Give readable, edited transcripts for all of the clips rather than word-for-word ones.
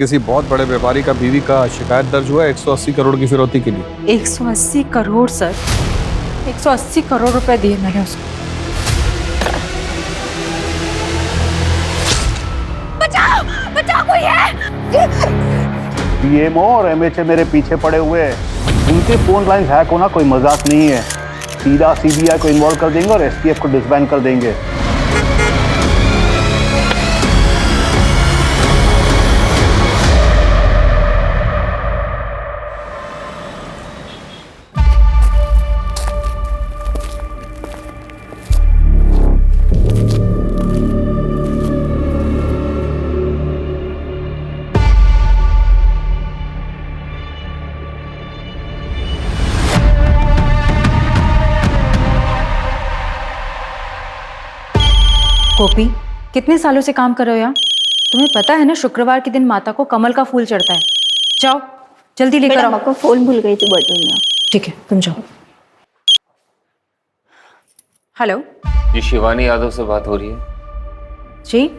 किसी बहुत बड़े व्यापारी का बीवी का शिकायत दर्ज हुआ है 180 करोड़ की फिरौती के लिए। 180 करोड़ सर, 180 करोड़ रुपए दिए मैंने उसको। बचाओ बचाओ, कोई है? पीएमओ और एमएचए मेरे पीछे पड़े हुए हैं। उनके फोन लाइन हैक होना कोई मजाक नहीं है। सीधा सीबीआई को इन्वॉल्व कर देंगे और एसटीएफ को डिसबैंड कर देंगे। गोपी, कितने सालों से काम कर रहे हो यहाँ? तुम्हें पता है ना शुक्रवार के दिन माता को कमल का फूल चढ़ता है। जाओ जल्दी लेकर आओ। को फूल भूल गई थी बॉटल में। ठीक है तुम जाओ। हेलो जी, शिवानी यादव से बात हो रही है? जी,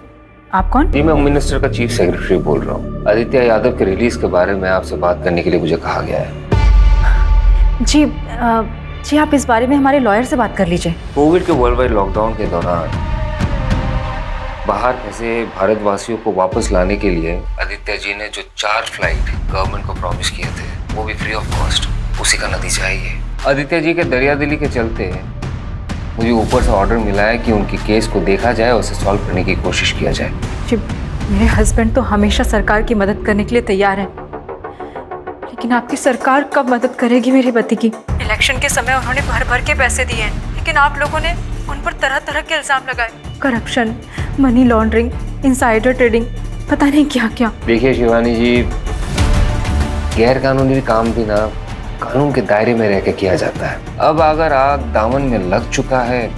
आप कौन? जी, मैं होम मिनिस्टर का चीफ सेक्रेटरी बोल रहा हूँ। आदित्य यादव के रिलीज के बारे में आपसे बात करने के लिए मुझे कहा गया है। जी जी, आप इस बारे में हमारे लॉयर से बात कर लीजिए। कोविड के वर्ल्ड वाइड लॉकडाउन के दौरान बाहर फंसे भारतवासियों को वापस लाने के लिए आदित्य जी ने जो 4 फ्लाइट गवर्नमेंट को प्रॉमिस किए थे, वो भी फ्री ऑफ कॉस्ट, उसी का नतीजा है ये। आदित्य जी के दरियादिली के चलते मुझे ऊपर से ऑर्डर मिला है कि उनकी केस को देखा जाए और उसे सॉल्व करने की कोशिश किया जाए। जी, मेरे हस्बैंड तो हमेशा सरकार की मदद करने के लिए तैयार हैं, लेकिन आपकी सरकार कब मदद करेगी मेरे पति की? इलेक्शन के समय उन्होंने भर भर के पैसे दिए हैं, लेकिन आप लोगों ने उन पर तरह तरह के इल्जाम लगाए। Corruption, money laundering, insider trading, पता नहीं क्या क्या। देखिए शिवानी जी, गैर कानूनी काम भी ना कानून के दायरे में रह के किया जाता है। अब अगर आग दामन में लग चुका है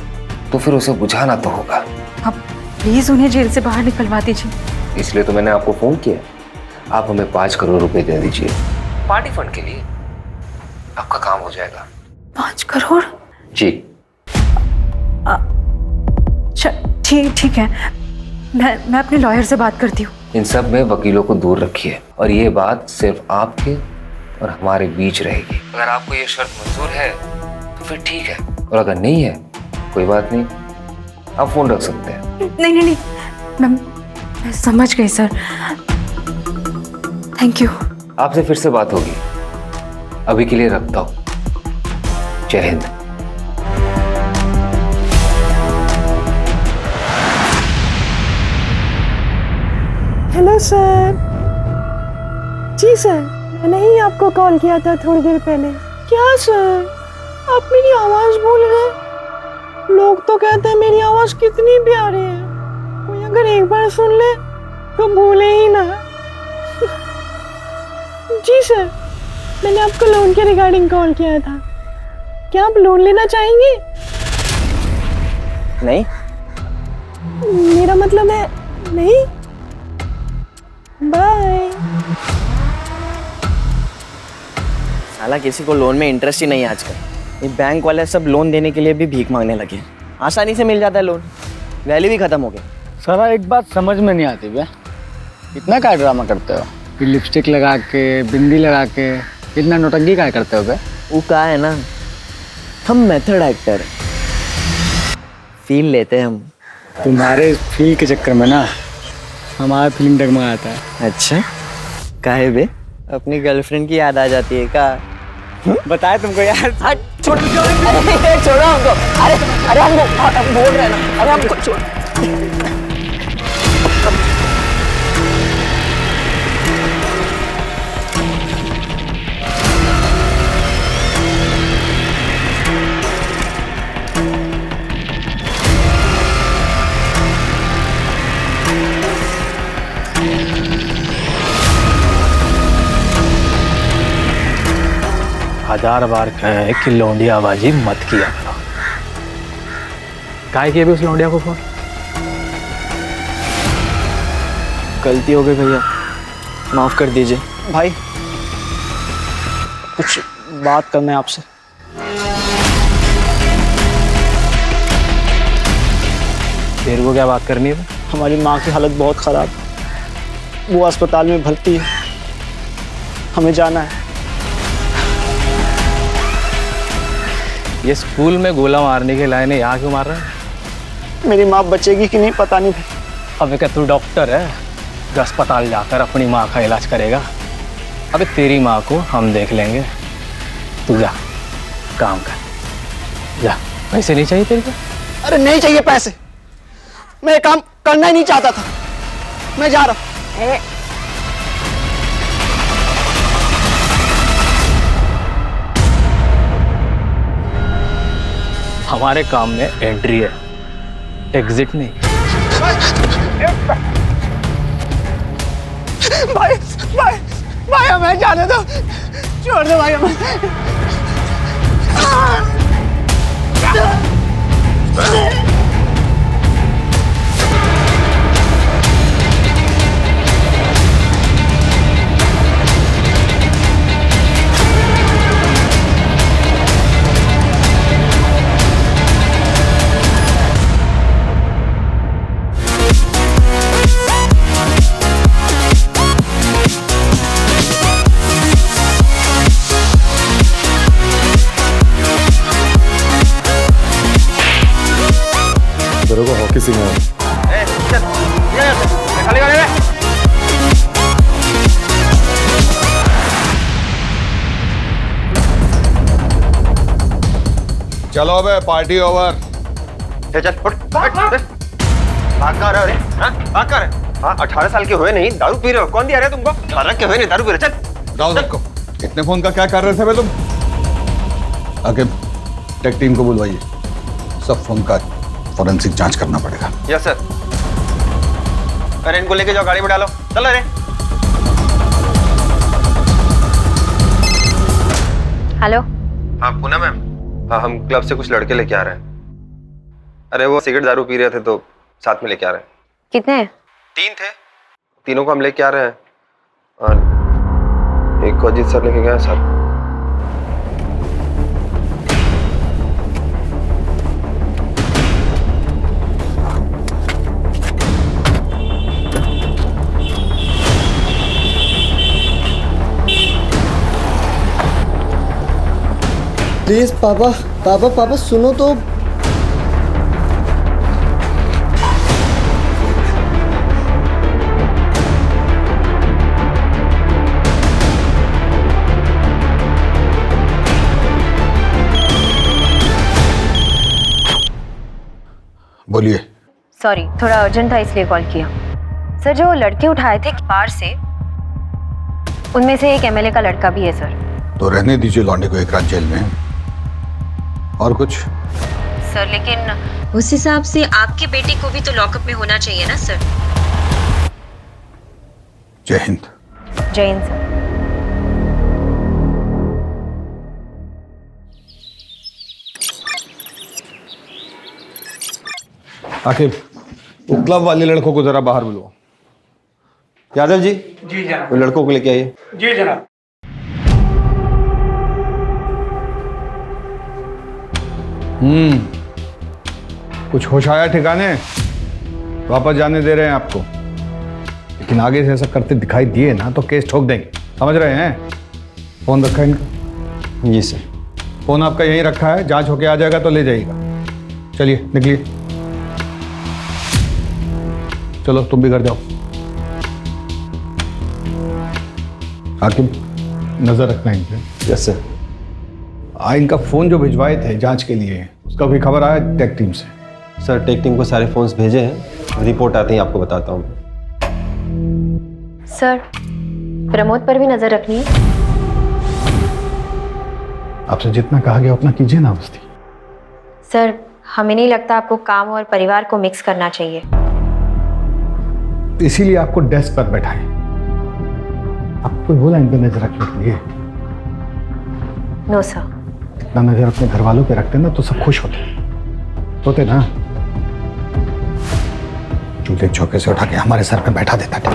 तो फिर उसे बुझाना तो होगा। अब प्लीज उन्हें जेल से बाहर निकलवा दीजिए। इसलिए तो मैंने आपको फोन किया। आप हमें 5 करोड़ रुपए दे दीजिए पार्टी फंड के लिए, आपका काम हो जाएगा। 5 करोड़? जी ठीक है, मैं अपने लॉयर से बात करती हूँ। इन सब में वकीलों को दूर रखिए और ये बात सिर्फ आपके और हमारे बीच रहेगी। अगर आपको ये शर्त मंजूर है तो फिर ठीक है, और अगर नहीं है कोई बात नहीं, आप फोन रख सकते हैं। नहीं, मैं समझ गई सर, थैंक यू। आपसे फिर से बात होगी, अभी के लिए रखता हूँ। जय हिंद। Hello sir. जी सर, मैंने ही आपको कॉल किया था थोड़ी देर पहले। क्या सर, आप मेरी आवाज़ भूल गए? लोग तो कहते हैं मेरी आवाज़ कितनी प्यारी है, कोई अगर एक बार सुन ले तो भूले ही ना। जी सर, मैंने आपको लोन के रिगार्डिंग कॉल किया था। क्या आप लोन लेना चाहेंगे? नहीं, मेरा मतलब है नहीं। बाय। साला किसी को लोन में इंटरेस्ट ही नहीं है आजकल। ये बैंक वाले सब लोन देने के लिए भी भीख मांगने लगे। आसानी से मिल जाता है लोन, वैल्यू भी खत्म हो गया। सारा एक बात समझ में नहीं आती बे, इतना क्या ड्रामा करते हो? कि लिपस्टिक लगा के, बिंदी लगा के इतना नौटंकी क्या करते हो बे? वो कहा है ना, हम मेथड एक्टर हैं, फील लेते हैं हम। तुम्हारे फील के चक्कर में ना हमारा फीलिंग डगमगाता है। अच्छा, काहे बे? अपनी गर्लफ्रेंड की याद आ जाती है का? बताए तुमको यार। छोड़ो हमको। अरे हम बोल रहे हैं ना, अरे हमको छोड़। हजार बार कहे कि लौंडियाबाजी मत किया करो। काहे किए भी उस लौंडिया को फोन? गलती हो गई भैया, माफ कर दीजिए। भाई कुछ बात करना है आपसे। तेरे को क्या बात करनी है? हमारी माँ की हालत बहुत खराब है। वो अस्पताल में भर्ती है, हमें जाना है। ये स्कूल में गोला मारने के लायक है, यहाँ क्यों मार रहा है? मेरी माँ बचेगी कि नहीं पता नहीं भाई। अबे क्या तू डॉक्टर है जो अस्पताल जाकर अपनी माँ का इलाज करेगा? अबे तेरी माँ को हम देख लेंगे, तू जा काम कर, जा। पैसे नहीं चाहिए तेरे को? अरे नहीं चाहिए पैसे, मैं ये काम करना ही नहीं चाहता था, मैं जा रहा हूँ। हमारे काम में एंट्री है, एग्जिट नहीं। भाई भाई भाई हमें जाने दो, छोड़ दो भाई हमें। तेरे को हॉकी सीखना है। चलो अबे पार्टी ओवर। चल उठ, भाग कहाँ रहे हो रे? हाँ, भाग कहाँ रहे? हाँ, 18 साल के हुए नहीं दारू पी रहे हो? कौन दिया रहे तुमको? 18 के हुए नहीं दारू पी रहे, चल जाओ सबको। इतने फोन का क्या कर रहे थे बे तुम? आके टेक टीम को बुलवाइए, सब फोन का फॉरेंसिक जांच करना पड़ेगा। Yes sir. अरे इनको लेके जाओ, गाड़ी में डालो, चलो रे। हेलो। हाँ पूनम मैम, हाँ हम क्लब से कुछ लड़के लेके आ रहे हैं। अरे वो सिगरेट दारू पी रहे थे तो साथ में लेके आ रहे हैं। कितने हैं? 3 थे, तीनों को हम लेके आ रहे हैं और एक को अजीत सर लेके गए सर। प्लीज पापा पापा पापा सुनो तो। बोलिए। सॉरी, थोड़ा अर्जेंट था इसलिए कॉल किया। सर जो लड़के उठाए थे बाहर से, उनमें से एक एमएलए का लड़का भी है सर। तो रहने दीजिए लौंडे को एक रात जेल में। और कुछ? सर लेकिन उस हिसाब से आपकी बेटी को भी तो लॉकअप में होना चाहिए ना सर। जय हिंद। जय हिंद सर। आखिर वो क्लब वाले लड़कों को जरा बाहर बुलाओ। यादव जी। जी जनाब। वो लड़कों को लेके आइए। जी जनाब। कुछ होश आया ठिकाने? वापस जाने दे रहे हैं आपको, लेकिन आगे से ऐसा करते दिखाई दिए ना तो केस ठोक देंगे, समझ रहे हैं? फोन रखा है इनका? जी सर। फोन आपका यहीं रखा है, जांच होके आ जाएगा तो ले जाइएगा। चलिए निकलिए, चलो तुम भी घर जाओ। हाकिम नजर रखना इन पे। Yes sir. इनका फोन जो भिजवाए थे जांच के लिए, उसका भी खबर आया टेक टीम से? सर टेक टीम को सारे फोन्स भेजे हैं, रिपोर्ट आते ही आपको बताता हूँ। सर प्रमोद पर भी नजर रखनी है। आपसे जितना कहा गया उतना कीजिए ना मस्ती। सर हमें नहीं लगता आपको काम और परिवार को मिक्स करना चाहिए। इसीलिए आपको डेस्क पर बैठाए। आपको बोला इन पे नजर रखने के लिए? No sir. इतना नजर अपने घर वालों पे रखते ना तो सब खुश होते ना। चूल्हे चौके से उठा के हमारे सर पे बैठा देता था।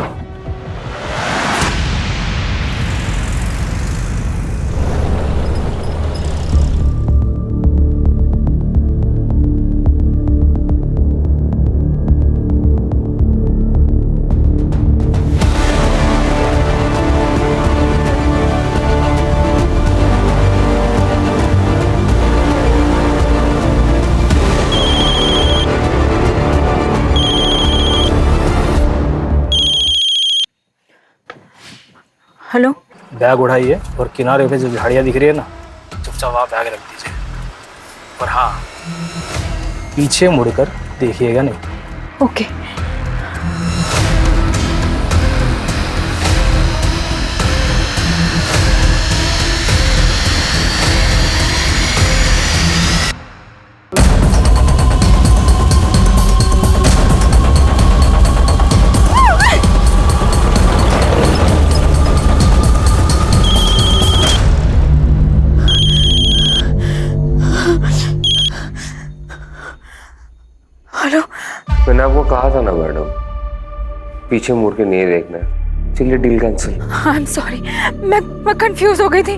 हेलो। बैग उठाइए और किनारे पे जो झाड़ियाँ दिख रही है ना, चुपचाप वहाँ बैग रख दीजिए। और हाँ, पीछे मुड़कर देखिएगा नहीं। ओके। हेलो। मैंने आपको कहा था ना मैडम, पीछे मुड़ के नहीं देखना है। चलिए deal cancel. I am sorry, मैं कंफ्यूज हो गई थी।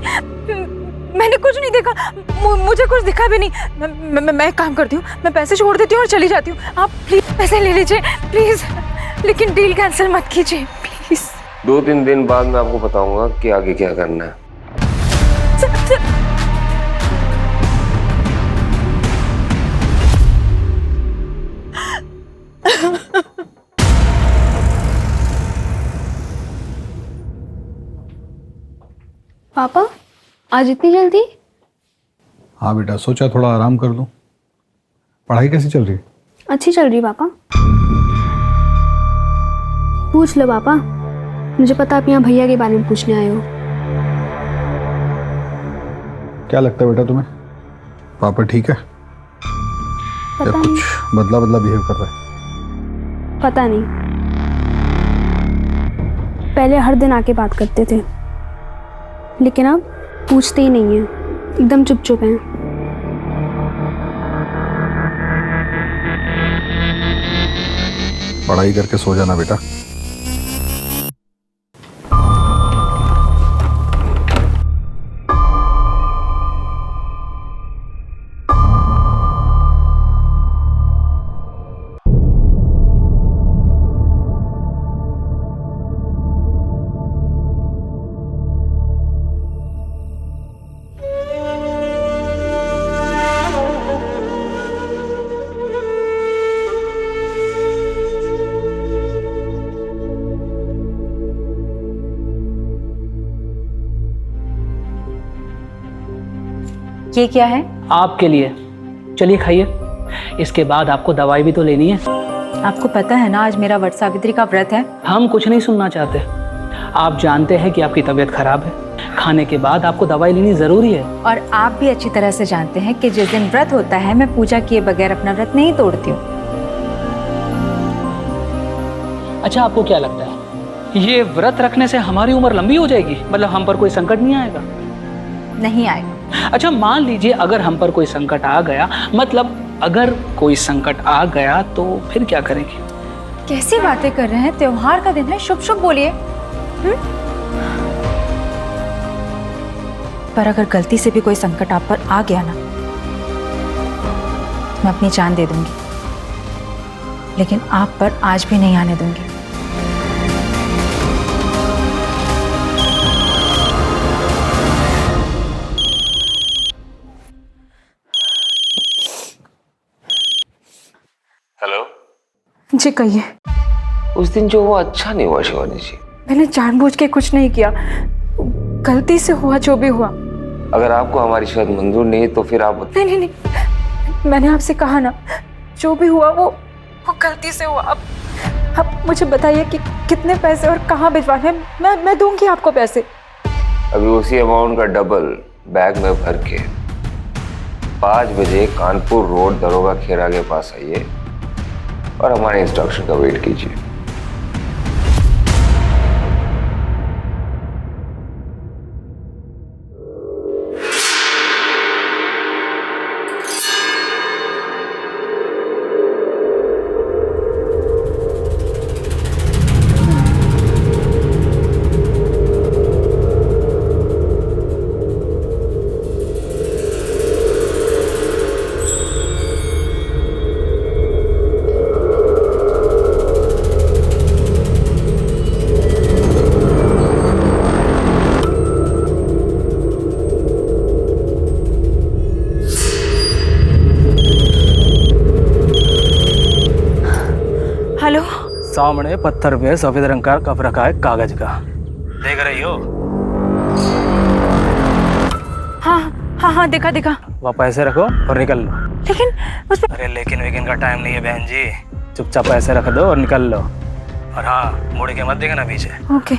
मैंने कुछ नहीं देखा, मुझे कुछ दिखा भी नहीं। मैं एक काम करती हूँ, मैं पैसे छोड़ देती हूँ और चली जाती हूँ। आप प्लीज पैसे ले लीजिए प्लीज, लेकिन डील कैंसिल मत कीजिए प्लीज। 2-3 दिन बाद मैं आपको बताऊंगा कि आगे क्या करना है। पापा आज इतनी जल्दी? हाँ बेटा, सोचा थोड़ा आराम कर लूँ। पढ़ाई कैसी चल रही है? अच्छी चल रही पापा। पूछ लो पापा, मुझे पता आप यहाँ भैया के बारे में पूछने आए हो। क्या लगता है बेटा तुम्हें, पापा ठीक है या पता कुछ नहीं। बदला बदला बिहेव कर रहा है? पता नहीं, पहले हर दिन आके बात करते थे, लेकिन अब पूछते ही नहीं है, एकदम चुप चुप हैं। पढ़ाई करके सो जाना बेटा। ये क्या है? आपके लिए, चलिए खाइए। इसके बाद आपको दवाई भी तो लेनी है। आपको पता है ना आज मेरा वट सावित्री का व्रत है। हम कुछ नहीं सुनना चाहते। आप जानते हैं कि आपकी तबीयत खराब है, खाने के बाद आपको दवाई लेनी जरूरी है। और आप भी अच्छी तरह से जानते हैं कि जिस दिन व्रत होता है मैं पूजा किए बगैर अपना व्रत नहीं तोड़ती हूँ। अच्छा, आपको क्या लगता है ये व्रत रखने से हमारी उम्र लंबी हो जाएगी? मतलब हम पर कोई संकट नहीं आएगा? नहीं आएगा। अच्छा, मान लीजिए अगर हम पर कोई संकट आ गया, मतलब अगर कोई संकट आ गया तो फिर क्या करेंगे? कैसी बातें कर रहे हैं, त्योहार का दिन है, शुभ शुभ बोलिए। पर अगर गलती से भी कोई संकट आप पर आ गया ना, मैं अपनी जान दे दूंगी, लेकिन आप पर आज भी नहीं आने दूंगी। हेलो जी कहिए। उस दिन जो हुआ अच्छा नहीं हुआ शिवानी जी। मैंने जानबूझ के कुछ नहीं किया, गलती से हुआ जो भी हुआ। अगर आपको हमारी शायद मंजूर नहीं तो फिर आप नहीं नहीं नहीं, मैंने आपसे कहा ना, जो भी हुआ वो गलती से हुआ। अब मुझे बताइए कि कितने पैसे और कहाँ भिजवाने हैं। मैं दूंगी आपको पैसे। अभी उसी अमाउंट का डबल बैग में भर के 5 बजे कानपुर रोड दरोगा खेरा के पास आइए और हमारे इंस्ट्रक्शन का वेट कीजिए। हेलो। सामने पत्थर पे सफेद रंग का कप रखा है कागज का। देख रही हो? हाँ हाँ हाँ, देखा देखा। वहाँ पैसे रखो और निकल लो। लेकिन उस पर अरे लेकिन वेकिन का टाइम नहीं है बहन जी, चुपचाप पैसे रख दो और निकल लो। और हाँ, मुड़ के मत देखना पीछे। ओके।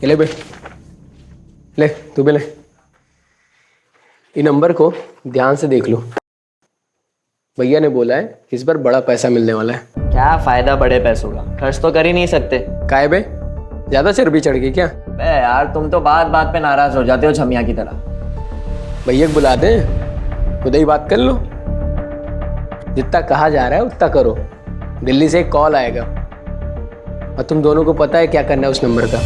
ले बे, ले तू भी ले। ये नंबर को ध्यान से देख लो। भैया ने बोला है इस बार बड़ा पैसा मिलने वाला है। क्या फायदा बड़े पैसों का, खर्च तो कर ही नहीं सकते। काहे बे, ज्यादा चर्बी चढ़ गई क्या? बे यार, तुम तो बात बात पे नाराज हो जाते हो छमिया की तरह। भैया को बुला दे, खुद ही बात कर लो। जितना कहा जा रहा है उतना करो। दिल्ली से एक कॉल आएगा और तुम दोनों को पता है क्या करना है उस नंबर का।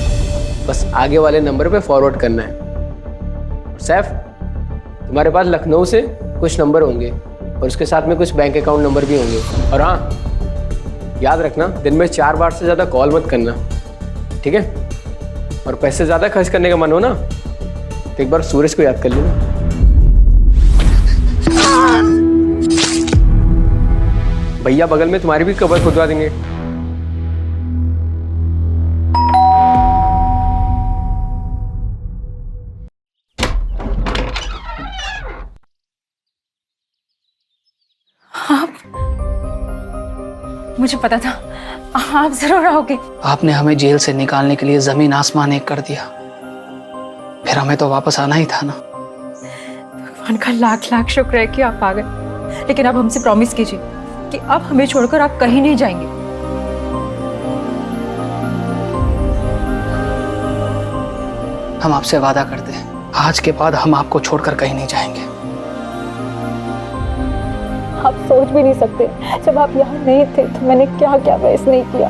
बस आगे वाले नंबर पे फॉरवर्ड करना है। सैफ, तुम्हारे पास लखनऊ से कुछ नंबर होंगे और उसके साथ में कुछ बैंक अकाउंट नंबर भी होंगे। और हाँ, याद रखना दिन में 4 बार से ज़्यादा कॉल मत करना, ठीक है? और पैसे ज़्यादा खर्च करने का मन हो ना तो एक बार सूरज को याद कर लेना। भैया बगल में तुम्हारी भी कबर खुदवा देंगे। मुझे पता था आप जरूर आओगे। आपने हमें जेल से निकालने के लिए जमीन आसमान एक कर दिया, फिर हमें तो वापस आना ही था ना। भगवान का लाख लाख शुक्र है कि आप आ गए। लेकिन अब हमसे प्रॉमिस कीजिए कि अब हमें छोड़कर आप कहीं नहीं जाएंगे। हम आपसे वादा करते हैं, आज के बाद हम आपको छोड़कर कहीं नहीं जाएंगे। आप सोच भी नहीं सकते, जब आप यहाँ नहीं थे तो मैंने क्या क्या बहस नहीं किया।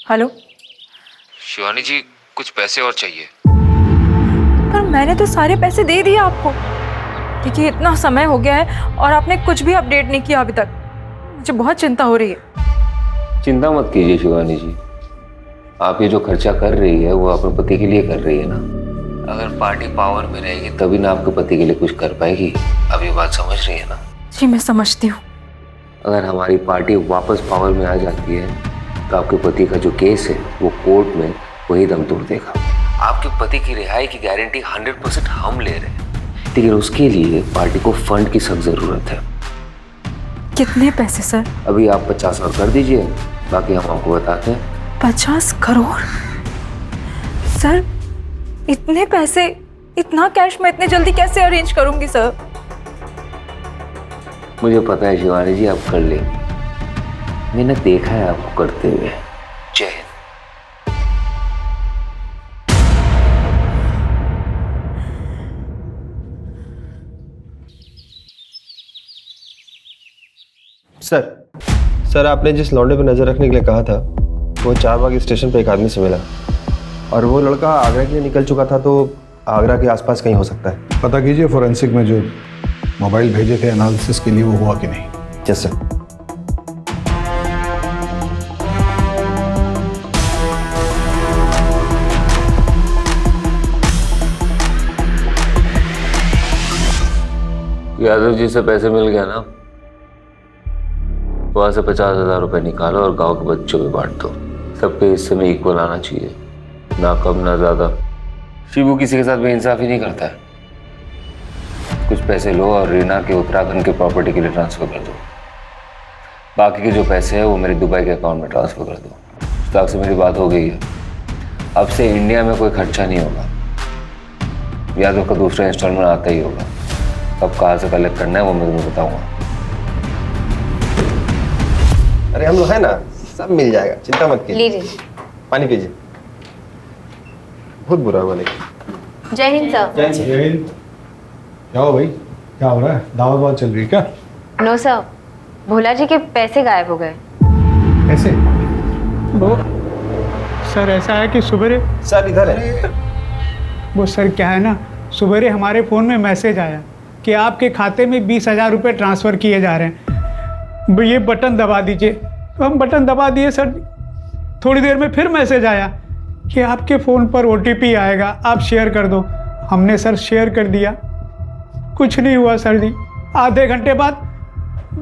हेलो शिवानी जी, कुछ पैसे और चाहिए। पर मैंने तो सारे पैसे दे दिए आपको। देखिए, इतना समय हो गया है और आपने कुछ भी अपडेट नहीं किया अभी तक। मुझे बहुत चिंता हो रही है। चिंता मत कीजिए शिवानी जी, आप ये जो खर्चा कर रही है वो अपने पति के लिए कर रही है ना। अगर पार्टी पावर में रहेगी तभी ना आपके पति के लिए कुछ कर पाएगी। अब ये बात समझ रही है ना? जी मैं समझती हूँ। अगर हमारी पार्टी वापस पावर में आ जाती है तो आपके पति का जो केस है वो कोर्ट में वही दम तोड़ देगा। आपके पति की रिहाई की गारंटी 100% हम ले रहे हैं, लेकिन उसके लिए पार्टी को फंड की सख्त जरूरत है। कितने पैसे सर? अभी आप 50 और कर दीजिए, बाकी हम आपको बताते हैं। 50 करोड़? सर इतने पैसे, इतना कैश मैं इतने जल्दी कैसे अरेंज करूंगी सर? मुझे पता है शिवानी जी, आप कर लेंगे। मैंने देखा है आपको करते हुए। जय हिंद। सर आपने जिस लौंडे पर नजर रखने के लिए कहा था वो चारबाग स्टेशन पे एक आदमी से मिला और वो लड़का आगरा के लिए निकल चुका था, तो आगरा के आसपास कहीं हो सकता है। पता कीजिए फोरेंसिक में जो मोबाइल भेजे थे एनालिसिस के लिए वो हुआ कि नहीं। Yes sir. यादव जी से पैसे मिल गया ना, वहां से 50,000 रुपए निकालो और गांव के बच्चों में बांट दो। सबके हिस्से में इक्वल आना चाहिए, ना कम ना ज्यादा। शिबू किसी के साथ बेइंसाफी नहीं करता है। कुछ पैसे लो और रीना के उत्तराखंड के प्रॉपर्टी के लिए ट्रांसफर कर दो। बाकी के जो पैसे हैं वो मेरे दुबई के अकाउंट में ट्रांसफर कर दो। मुश्ताक से मेरी बात हो गई है, अब से इंडिया में कोई खर्चा नहीं होगा। यादव का दूसरा इंस्टॉलमेंट आता ही होगा। कब कहाँ से कलेक्ट करना है वो मैं तुम्हें बताऊंगा। अरे हम लोग है ना, सब मिल जाएगा, चिंता मत कीजिए। लीजिए। पानी पीजिए। बहुत बुरा हुआ लेकिन। जय हिंद सर। जय हिंद। क्या हो भाई, क्या हो रहा है? दावत वावत चल रही है क्या? नो सर, भोला जी के पैसे गायब हो गए। ऐसे? वो सर ऐसा है कि सुबह सर इधर है। वो सर क्या है ना, सुबह हमारे फ़ोन में मैसेज आया कि आपके खाते में 20,000 रुपये ट्रांसफ़र किए जा रहे हैं, ये बटन दबा दीजिए। तो हम बटन दबा दिए सर। थोड़ी देर में फिर मैसेज आया कि आपके फ़ोन पर OTP आएगा, आप शेयर कर दो। हमने सर शेयर कर दिया, कुछ नहीं हुआ सर जी। आधे घंटे बाद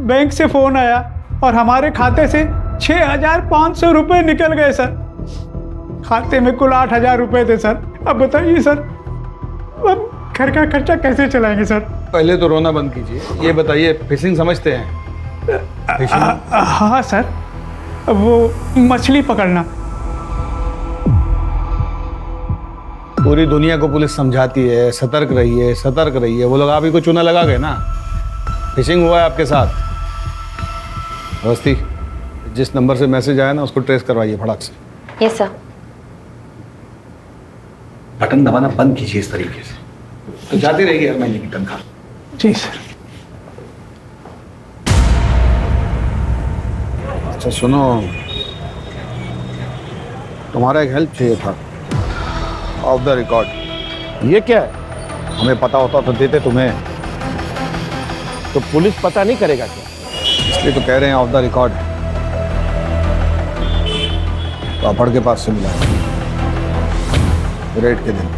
बैंक से फ़ोन आया और हमारे खाते से 6,500 रुपये निकल गए सर। खाते में कुल 8,000 रुपये थे सर। अब बताइए सर, अब घर का खर्चा कैसे चलाएंगे सर? पहले तो रोना बंद कीजिए। ये बताइए, फिशिंग समझते हैं? हाँ सर, वो मछली पकड़ना। पूरी दुनिया को पुलिस समझाती है सतर्क रहिए, सतर्क रहिए। वो लोग आप ही को चूना लगा गए ना। फिशिंग हुआ है आपके साथ। अवस्थी, जिस नंबर से मैसेज आया ना उसको ट्रेस करवाइए फटाक से। Yes sir. बटन दबाना बंद कीजिए इस तरीके से, तो जाती रहेगी हर महीने की तनख्वाह। जी सर। अच्छा सुनो, तुम्हारा एक हेल्प चाहिए था, ऑफ द रिकॉर्ड। ये क्या है? हमें पता होता तो देते तुम्हें। तो पुलिस पता नहीं करेगा क्या? इसलिए तो कह रहे हैं ऑफ द रिकॉर्ड। पापड़ के पास से मिला रेट के दिन।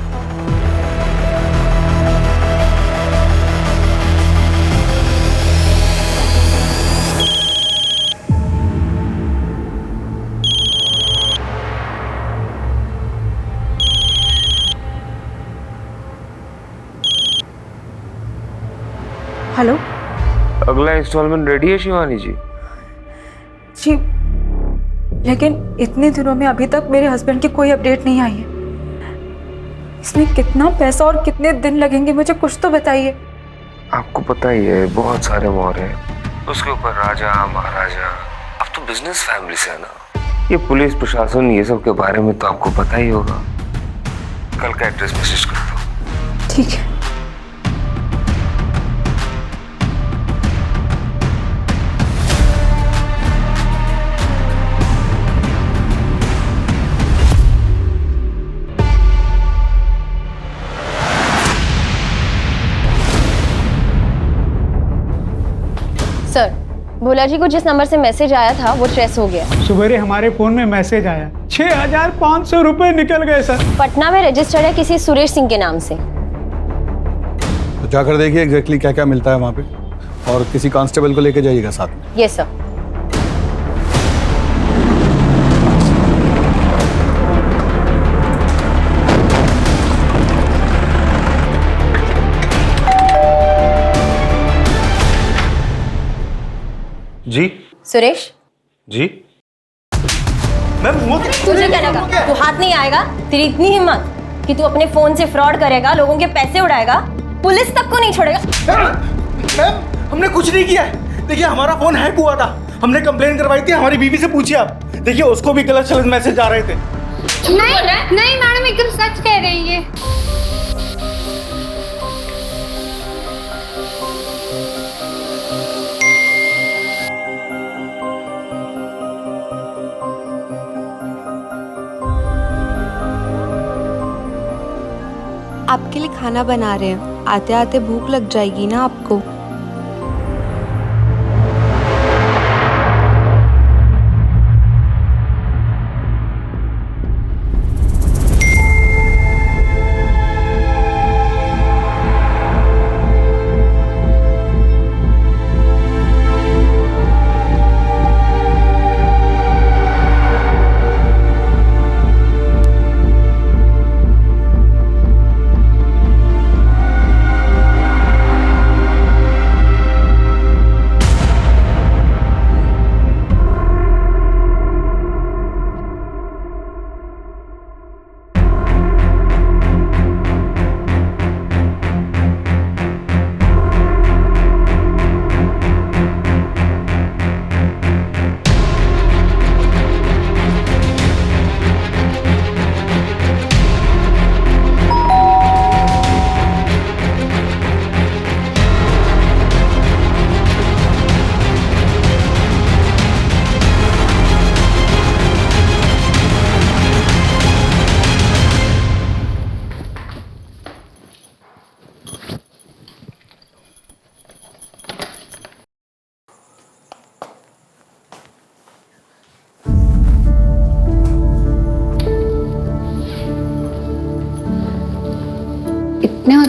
हेलो अगला इंस्टॉलमेंट रेडी है शिवानी जी? जी, लेकिन इतने दिनों में अभी तक मेरे हस्बैंड की कोई अपडेट नहीं आई है। इसमें कितना पैसा और कितने दिन लगेंगे, मुझे कुछ तो बताइए। आपको पता ही है बहुत सारे मोहर हैं, उसके ऊपर राजा महाराजा। अब तो बिजनेस फैमिली से है ना, ये पुलिस प्रशासन ये सब के बारे में तो आपको पता ही होगा। कल का एड्रेस मैसेज कर दो। ठीक है। सर, भोला जी को जिस नंबर से मैसेज आया था वो ट्रेस हो गया। सुबह हमारे फ़ोन में मैसेज आया, 6,500 रुपये निकल गए सर। पटना में रजिस्टर्ड है किसी सुरेश सिंह के नाम से। तो जाकर देखिए एग्जैक्टली क्या क्या मिलता है वहाँ पे, और किसी कांस्टेबल को लेके जाइएगा साथ में। Yes sir. जी सुरेश जी। मैम वो तुझे क्या लगा तू हाथ नहीं आएगा? तेरी इतनी हिम्मत कि तू अपने फोन से फ्रॉड करेगा, लोगों के पैसे उड़ाएगा, पुलिस तक को नहीं छोड़ेगा। मैम हमने कुछ नहीं किया है। देखिए हमारा फोन हैक हुआ था, हमने कंप्लेन करवाई थी। हमारी बीवी से पूछिए आप, देखिए उसको भी गलत गलत मैसेज आ रहे थे। नहीं मैडम, एकदम सच कह रही है। आपके लिए खाना बना रहे हैं, आते आते भूख लग जाएगी ना आपको।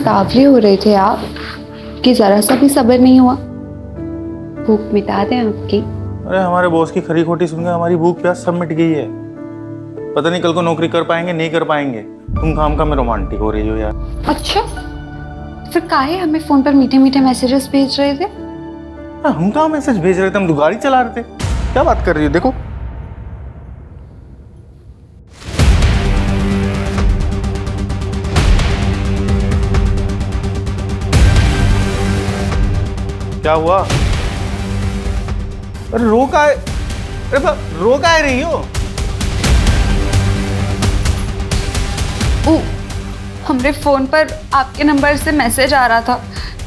सांवले हो रहे थे आप कि जरा सा भी सब्र नहीं हुआ। भूख मिटा दें आपकी। अरे हमारे बॉस की खरी खोटी सुनकर हमारी भूख प्यास सब मिट गई है। पता नहीं कल को नौकरी कर पाएंगे नहीं कर पाएंगे। तुम काम में रोमांटिक हो रही हो यार। अच्छा, फिर काहे हमें फोन पर मीठे मीठे मैसेजेस भेज रहे थे? हम कहाँ मैसेज भेज रहे थे, हम तो गाड़ी चला रहे थे। क्या बात कर रही हो? देखो क्या हुआ? अरे रो का है? अरे रो का है रही हो? हमरे फोन पर आपके नंबर से मैसेज आ रहा था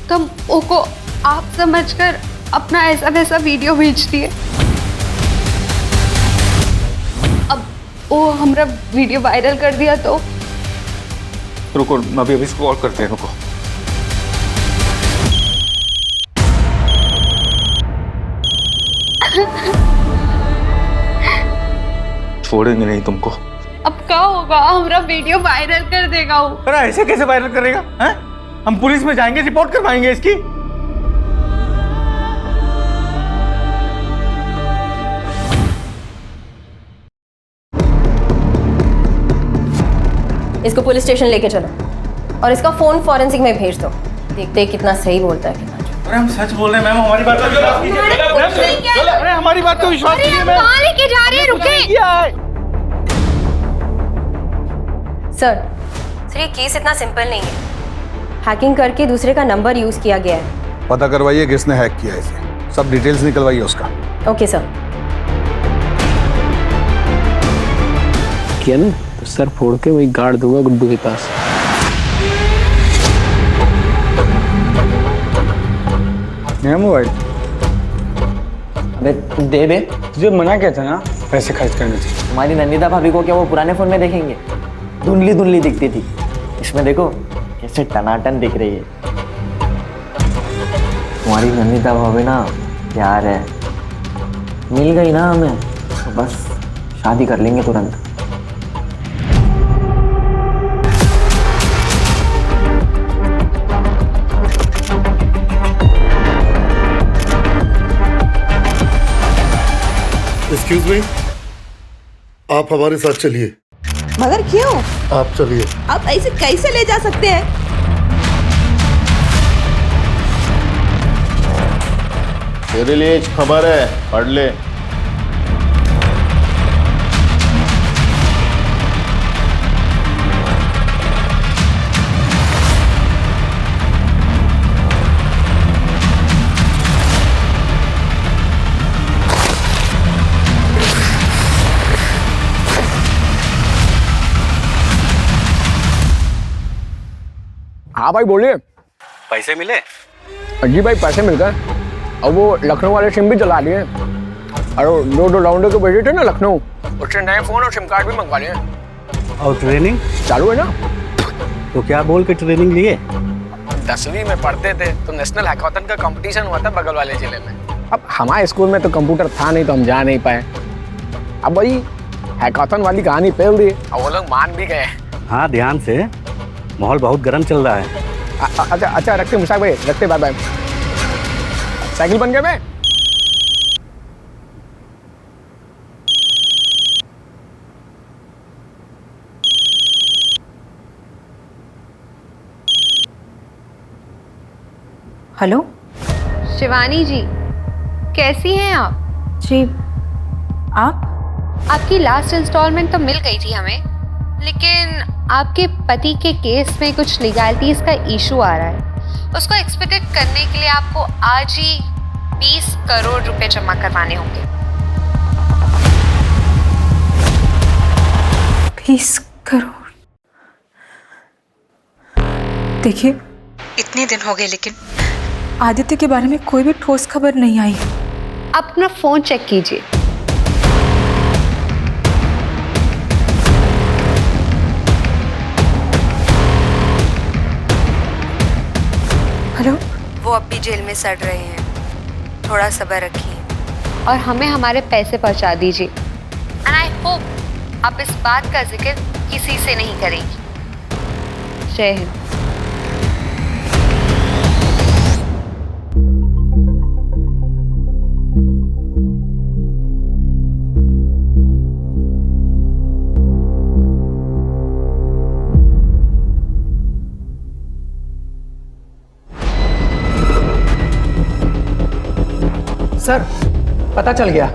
तो हम ओको आप समझकर अपना ऐसा वैसा वीडियो भेज दिए। अब वो हमारा वीडियो वायरल कर दिया तो रुको, अभी इसको कॉल करते हैं। रुको, छोड़ेंगे नहीं तुमको। अब क्या होगा? हमारा वीडियो वायरल कर देगा वो। अरे ऐसे कैसे वायरल करेगा? हैं? हम पुलिस में जाएंगे, रिपोर्ट करवाएंगे इसकी। इसको पुलिस स्टेशन लेके चलो और इसका फोन फॉरेंसिक में भेज दो। देखते हैं कितना सही बोलता है कितना। अरे हम सच बोल रहे हैं मैम, हमारी बात का विश्वास कीजिए। अरे हमारी बात का विश्वास कीजिए मैम। कहाँ लेके जा रहे हैं? रुके सर, ये केस इतना सिंपल नहीं है। हैकिंग करके दूसरे का नंबर यूज किया गया है। पता करवाइए किसने हैक किया है इसे, सब डिटेल्स निकलवाइए उसका। Okay sir. किया ना तो सर फोड़ के वही गाड़ दूंगा गुड्डू के पास। नया मोबाइल? अबे दे बे, तुझे मना किया था ना पैसे खर्च करने से। तुम्हारी नंदिता भाभी को क्या वो पुराने फोन में देखेंगे? धुंधली धुंधली दिखती थी, इसमें देखो कैसे टनाटन दिख रही है। तुम्हारी नंदिता भाभी ना प्यार है, मिल गई ना हमें तो बस शादी कर लेंगे तुरंत। एक्सक्यूज मी, आप हमारे साथ चलिए। मगर क्यों? आप चलिए। आप ऐसे कैसे ले जा सकते हैं? तेरे लिए एक खबर है, पढ़ ले। हाँ भाई बोलिए। पैसे मिले? जी भाई पैसे मिल गए, और वो लखनऊ वाले सिम भी चला लिए, और दो राउंडर को भेजे थे ना लखनऊ, उससे नए फोन और सिम कार्ड भी मंगवा लिए। और ट्रेनिंग चालू है ना? तो क्या बोल के ट्रेनिंग लिए? 10वीं में पढ़ते थे तो नेशनल हैकाथन का कंपटीशन हुआ था बगल वाले जिले में। अब हमारे स्कूल में तो कंप्यूटर था नहीं तो हम जा नहीं पाए। अब वही हैकाथन वाली कहानी फैल दी और वो लोग मान भी गए। हाँ ध्यान से, माहौल बहुत गर्म चल रहा है। अच्छा अच्छा रखते मुश्ताक भाई, रखते, बाय बाय। साइकिल बन गए मैं। हेलो शिवानी जी, कैसी हैं आप? जी, आप? आपकी लास्ट इंस्टॉलमेंट तो मिल गई थी हमें, लेकिन आपके पति के केस में कुछ लीगैलिटीज का इशू आ रहा है। उसको एक्सपेक्टेड करने के लिए आपको आज ही 20 करोड़ रुपए जमा करवाने होंगे। 20 करोड़? देखिए, इतने दिन हो गए लेकिन आदित्य के बारे में कोई भी ठोस खबर नहीं आई। आप अपना फोन चेक कीजिए। हेलो? वो अब भी जेल में सड़ रहे हैं, थोड़ा सब्र रखिए और हमें हमारे पैसे पहुंचा दीजिए। एंड आई होप आप इस बात का जिक्र किसी से नहीं करेंगी। जय हिंद। सर पता चल गया,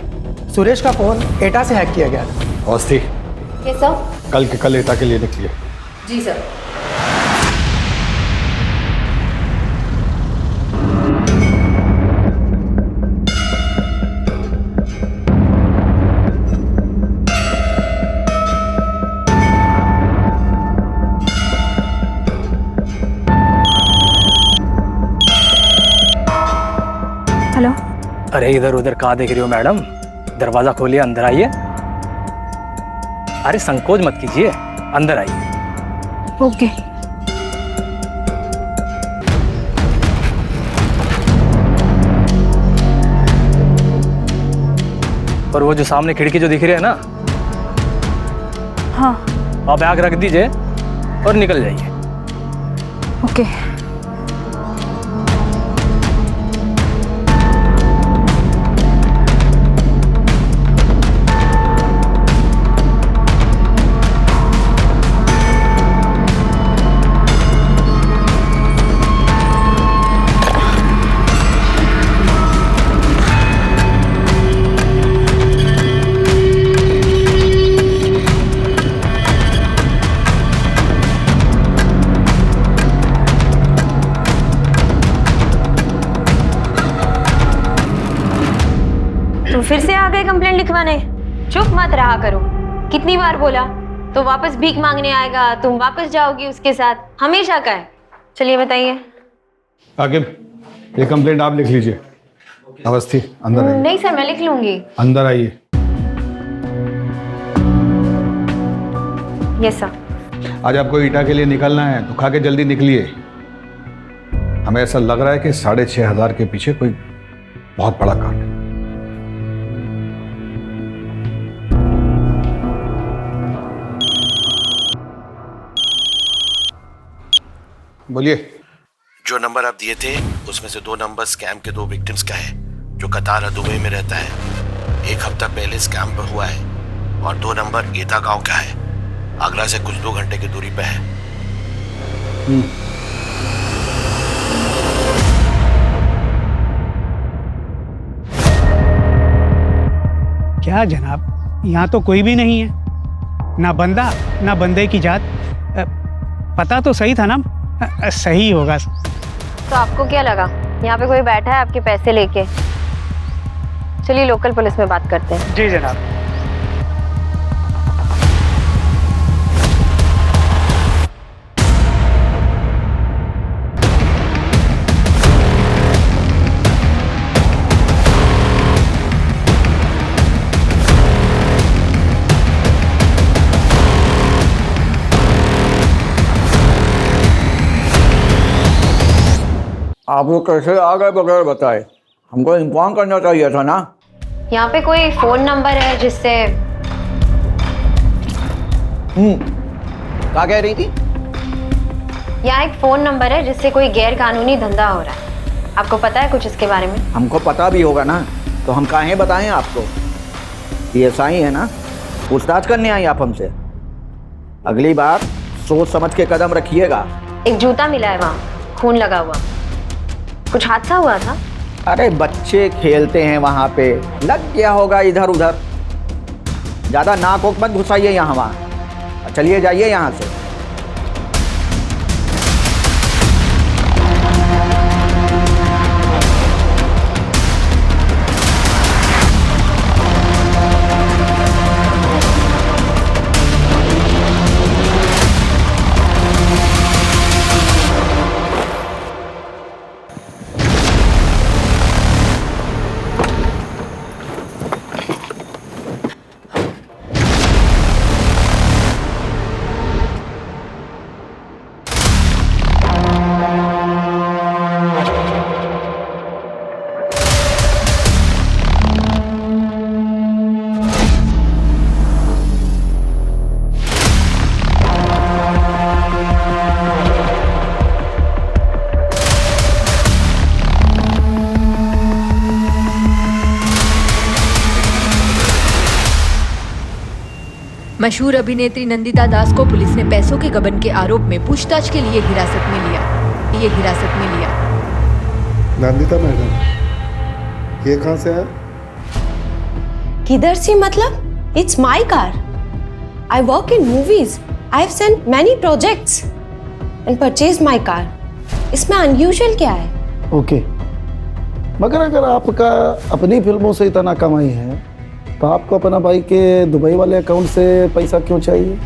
सुरेश का फोन एटा से हैक किया गया था। Awasthi, yes sir. कल के कल एटा के लिए निकलिए। जी सर। हेलो। अरे इधर उधर कहाँ देख रही हो मैडम? दरवाजा खोलिए, अंदर आइए। अरे संकोच मत कीजिए, अंदर आइए। ओके। और वो जो सामने खिड़की जो दिख रही है ना, हाँ। आप बैग रख दीजिए और निकल जाइए। ओके। तुम फिर से आ गए कंप्लेंट लिखवाने? चुप मत रहा करो। कितनी बार बोला तो वापस भीख मांगने आएगा, तुम वापस जाओगी उसके साथ, हमेशा का है। चलिए बताइए। आकिब, ये कंप्लेंट आप लिख लीजिए। अवस्थी, अंदर आइए। नहीं सर, मैं लिख लूंगी। अंदर आइए। Yes sir. आज आपको ईटा के लिए निकलना है तो खा के जल्दी निकलिए। हमें ऐसा लग रहा है कि 6,500 के पीछे कोई बहुत बड़ा कांड है। बोलिए। जो नंबर आप दिए थे उसमें से 2 नंबर स्कैम के 2 विक्टिम्स का है, जो कतार और दुबई में रहता है। 1 हफ्ता पहले स्कैम पर हुआ है। और 2 नंबर एटा गांव का है, आगरा से कुछ 2 घंटे की दूरी पे है। क्या जनाब, यहाँ तो कोई भी नहीं है, ना बंदा ना बंदे की जात। पता तो सही था ना? सही होगा। तो आपको क्या लगा यहाँ पे कोई बैठा है आपके पैसे लेके? चलिए लोकल पुलिस में बात करते हैं। जी जनाब। आप लोग कैसे आ गए बगैर बताए? हमको इन्फॉर्म करना चाहिए था ना। यहाँ पे कोई फोन नंबर है जिससे? क्या कह रही थी? यहाँ एक फोन नंबर है जिससे कोई गैर कानूनी धंधा हो रहा है। आपको पता है कुछ इसके बारे में? हमको पता भी होगा ना, तो हम काहे बताएं आपको? PSI है ना, पूछताछ करने आई आप हमसे। अगली बार सोच समझ के कदम रखिएगा। एक जूता मिला है वहाँ, खून लगा हुआ। कुछ हादसा हुआ था? अरे बच्चे खेलते हैं वहाँ पे, लग गया होगा इधर उधर। ज़्यादा नाक वोक मत घुसाइए यहाँ वहाँ। चलिए जाइए यहाँ से। मशहूर अभिनेत्री नंदिता दास को पुलिस ने पैसों के गबन के आरोप में पूछताछ के लिए हिरासत में लिया। नंदिता मैडम, ये कहाँ से आया? किधर से मतलब? It's my car. I work in movies. I have sent many projects and purchase my car. इसमें अनयूजुअल क्या है? ओके, मगर अगर आपका अपनी फिल्मों से इतना कमाई है तो आपको अपना भाई के दुबई वाले अकाउंट से पैसा क्यों चाहिए?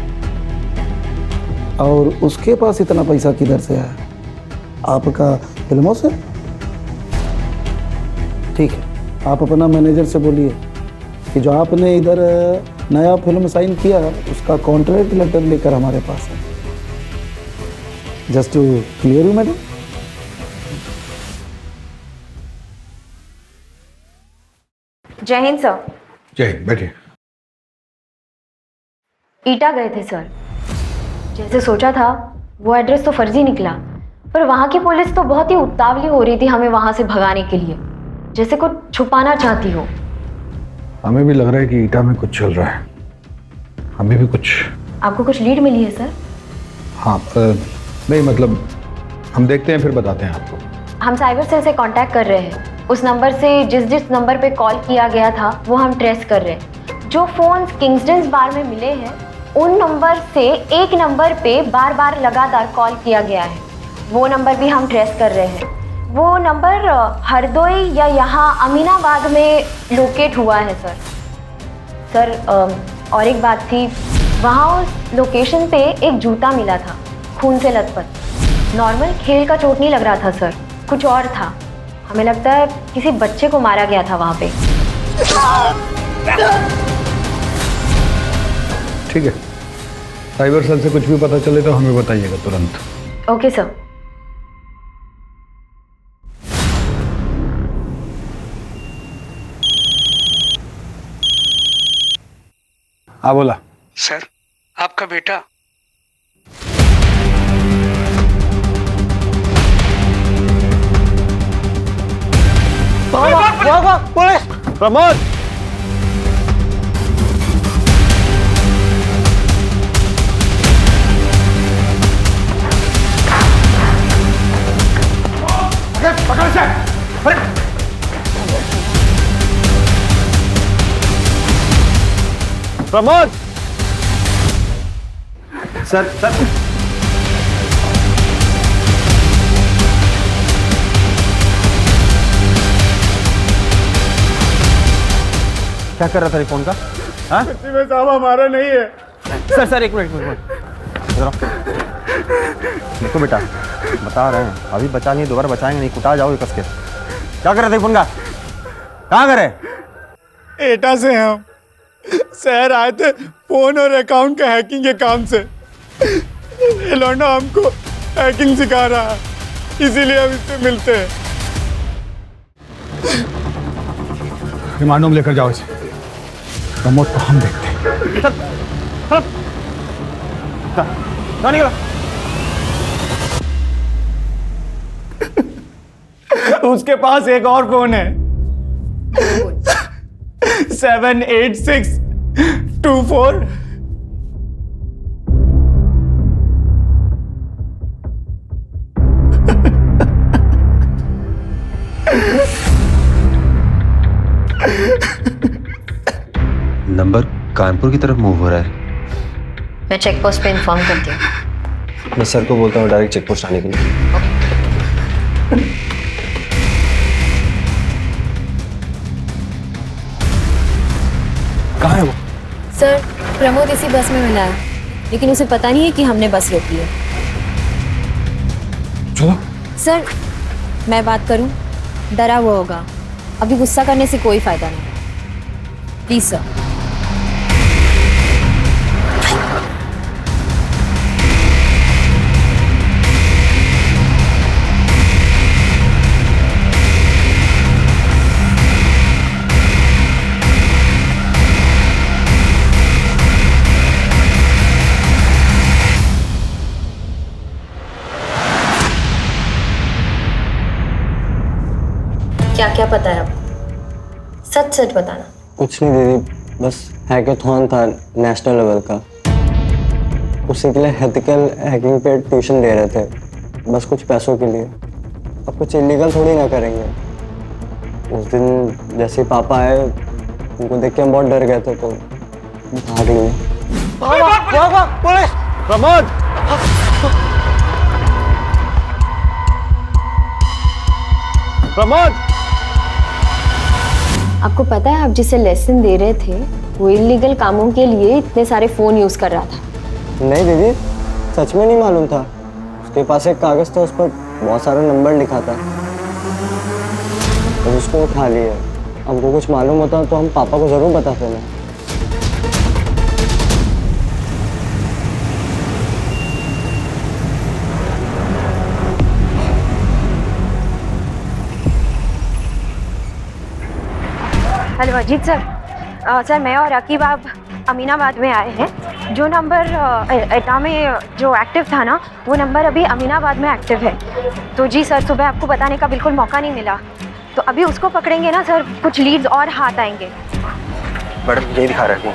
और उसके पास इतना पैसा किधर से आया? आपका फिल्मों से? ठीक है, आप अपना मैनेजर से बोलिए कि जो आपने इधर नया फिल्म साइन किया उसका कॉन्ट्रैक्ट लेटर लेकर हमारे पास है. Just to clear you madam. जय हिंद सर. जय हिंद, बैठिए. ईटा गए थे सर. जैसे सोचा था वो एड्रेस तो फर्जी निकला, पर वहाँ की पुलिस तो बहुत ही उतावली हो रही थी हमें वहाँ से भगाने के लिए, जैसे कुछ छुपाना चाहती हो. हमें भी लग रहा है कि ईटा में कुछ चल रहा है. हमें भी कुछ. आपको कुछ लीड मिली है सर? हाँ, नहीं मतलब हम देखते हैं फिर बताते हैं आपको. हम साइबर सेल से कांटेक्ट कर रहे हैं. उस नंबर से जिस नंबर पे कॉल किया गया था वो हम ट्रेस कर रहे हैं. जो फोन्स किंग्सटन्स बार में मिले हैं उन नंबर से एक नंबर पे बार बार लगातार कॉल किया गया है. वो नंबर भी हम ट्रेस कर रहे हैं. वो नंबर हरदोई या यहाँ अमीनाबाद में लोकेट हुआ है सर. सर और एक बात थी, वहाँ उस लोकेशन पे एक जूता मिला था खून से लथपथ. नॉर्मल खेल का चोट नहीं लग रहा था सर, कुछ और था. हमें लगता है किसी बच्चे को मारा गया था वहाँ पे. ठीक है, साइबर सेल से कुछ भी पता चले तो हमें बताइएगा तुरंत. Okay sir. हाँ बोला. सर, आपका बेटा पुलिस! प्रमोद! पकड़ से! प्रमोद! सर क्या कर रहा था फोन का? हाँ? में साहब हमारा नहीं है. सर एक मिनट. देखो बेटा, बता रहे हैं अभी बचा नहीं, दोबारा बचाएंगे नहीं, कुटा जाओगे कस के. क्या कर रहे थे फोन का? कहाँ करे? एटा से हम शहर आए थे फोन और अकाउंट के हैकिंग के काम से. ये लौंडा हमको हैकिंग सिखा रहा है, इसीलिए हम इससे मिलते हैं. रिमांड में लेकर जाओ इसे. प्रमोद को हम देखते हैं. उसके पास एक और फोन है. 78624. नंबर कानपुर की तरफ मूव हो रहा है. मैं चेक पोस्ट पे इन्फॉर्म करती हूँ. मैं सर को बोलता हूँ डायरेक्ट चेक पोस्ट आने के लिए. कहाँ है वो? सर, प्रमोद इसी बस में मिला है, लेकिन उसे पता नहीं है कि हमने बस रोकी है. चलो. सर, मैं बात करूं? डरा हुआ होगा. अभी गुस्सा करने से कोई फायदा नहीं. Please sir. क्या क्या पता है आपको? सच सच बताना. कुछ नहीं दीदी, बस हैकेथॉन था नेशनल लेवल का, उसी के लिए एथिकल हैकिंग पे ट्यूशन दे रहे थे, बस कुछ पैसों के लिए. अब कुछ इलीगल थोड़ी ना करेंगे. उस दिन जैसे पापा आए उनको देख के हम बहुत डर गए थे तो भाग लिए। पुलिस! प्रमोद! प्रमोद! आपको पता है आप जिसे लेसन दे रहे थे वो इलीगल कामों के लिए इतने सारे फ़ोन यूज़ कर रहा था। नहीं दीदी, सच में नहीं मालूम था। उसके पास एक कागज़ था, उस पर बहुत सारा नंबर लिखा था और उसको उठा लिए। हमको कुछ मालूम होता तो हम पापा को ज़रूर बताते ना। Hello Ajit sir. सर मैं और रकीब आप अमीनाबाद में आए हैं। जो नंबर एटा में जो एक्टिव था ना वो नंबर अभी अमीनाबाद में एक्टिव है। तो जी सर, सुबह आपको बताने का बिल्कुल मौका नहीं मिला, तो अभी उसको पकड़ेंगे ना सर कुछ लीड्स और हाथ आएंगे। मैडम यही दिखा रहा है।